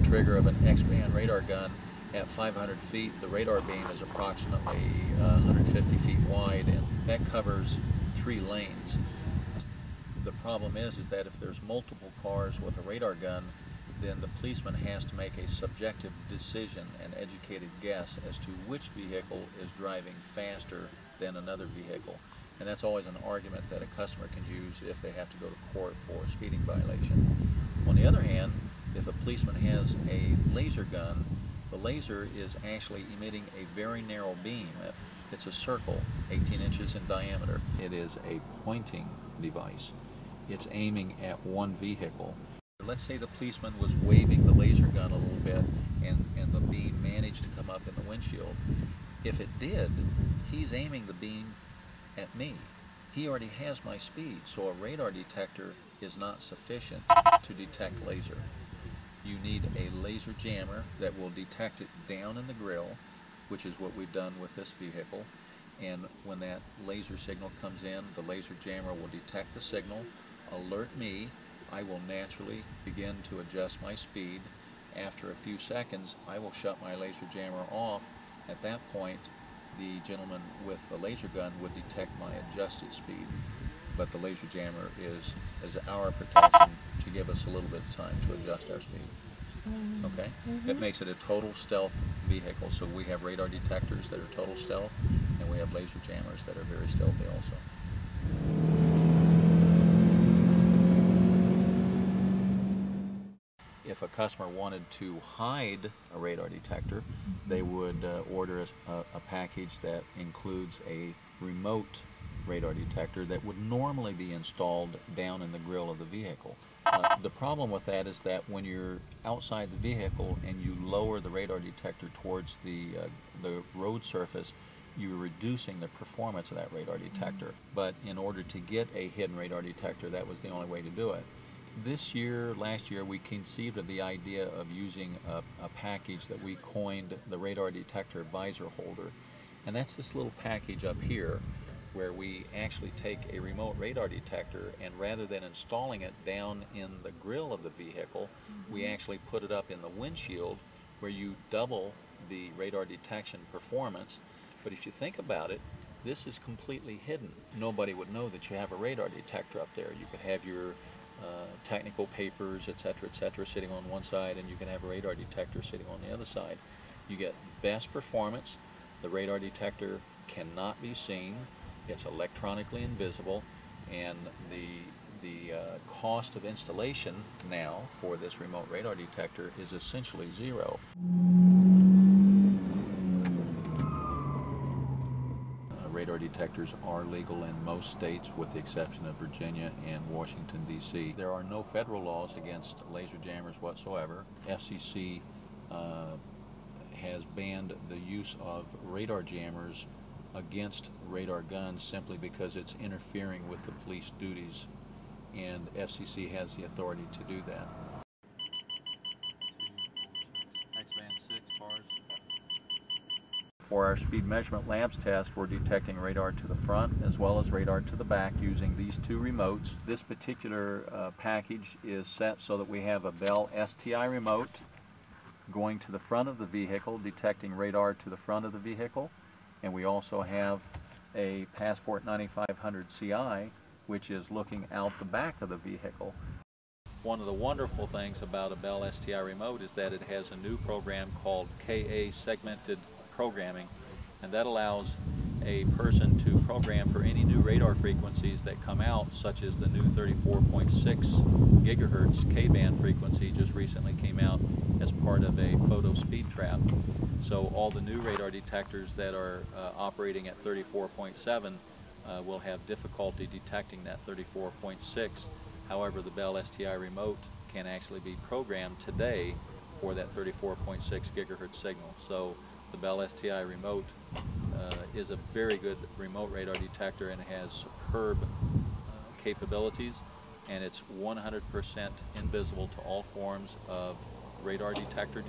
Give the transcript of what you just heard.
trigger of an X-band radar gun at 500 feet. The radar beam is approximately 150 feet wide, and that covers 3 lanes. The problem is that if there's multiple cars with a radar gun, then the policeman has to make a subjective decision, an educated guess as to which vehicle is driving faster than another vehicle. And that's always an argument that a customer can use if they have to go to court for a speeding violation. On the other hand, if a policeman has a laser gun, the laser is actually emitting a very narrow beam. It's a circle, 18 inches in diameter. It is a pointing device. It's aiming at one vehicle. Let's say the policeman was waving the laser gun a little bit and the beam managed to come up in the windshield. If it did, he's aiming the beam at me. He already has my speed, so a radar detector is not sufficient to detect laser. You need a laser jammer that will detect it down in the grill, which is what we've done with this vehicle. And when that laser signal comes in, the laser jammer will detect the signal, alert me. I will naturally begin to adjust my speed. After a few seconds, I will shut my laser jammer off. At that point, the gentleman with the laser gun would detect my adjusted speed. But the laser jammer is our protection to give us a little bit of time to adjust our speed. Okay? That makes it a total stealth vehicle. So we have radar detectors that are total stealth, and we have laser jammers that are very stealthy also. If a customer wanted to hide a radar detector, they would order a package that includes a remote radar detector that would normally be installed down in the grill of the vehicle. The problem with that is that when you're outside the vehicle and you lower the radar detector towards the road surface, you're reducing the performance of that radar detector. But in order to get a hidden radar detector, that was the only way to do it. Last year, we conceived of the idea of using a package that we coined the radar detector visor holder. And that's this little package up here where we actually take a remote radar detector, and rather than installing it down in the grill of the vehicle, we actually put it up in the windshield where you double the radar detection performance. But if you think about it, this is completely hidden. Nobody would know that you have a radar detector up there. You could have your technical papers, etc., sitting on one side, and you can have a radar detector sitting on the other side. You get best performance. The radar detector cannot be seen. It's electronically invisible, and the cost of installation now for this remote radar detector is essentially zero. Radar detectors are legal in most states with the exception of Virginia and Washington, D.C. There are no federal laws against laser jammers whatsoever. FCC has banned the use of radar jammers against radar guns simply because it's interfering with the police duties, and FCC has the authority to do that. X-band 6 bars. For our speed measurement labs test, we're detecting radar to the front as well as radar to the back using these 2 remotes. This particular package is set so that we have a Bell STI remote going to the front of the vehicle, detecting radar to the front of the vehicle, and we also have a Passport 9500 CI, which is looking out the back of the vehicle. One of the wonderful things about a Bell STI remote is that it has a new program called KA Segmented Programming, and that allows a person to program for any new radar frequencies that come out, such as the new 34.6 gigahertz K-band frequency just recently came out as part of a photo speed trap. So all the new radar detectors that are operating at 34.7 will have difficulty detecting that 34.6. However, the Bell STI remote can actually be programmed today for that 34.6 gigahertz signal. So the Bell STI remote is a very good remote radar detector, and it has superb capabilities, and it's 100% invisible to all forms of radar detector.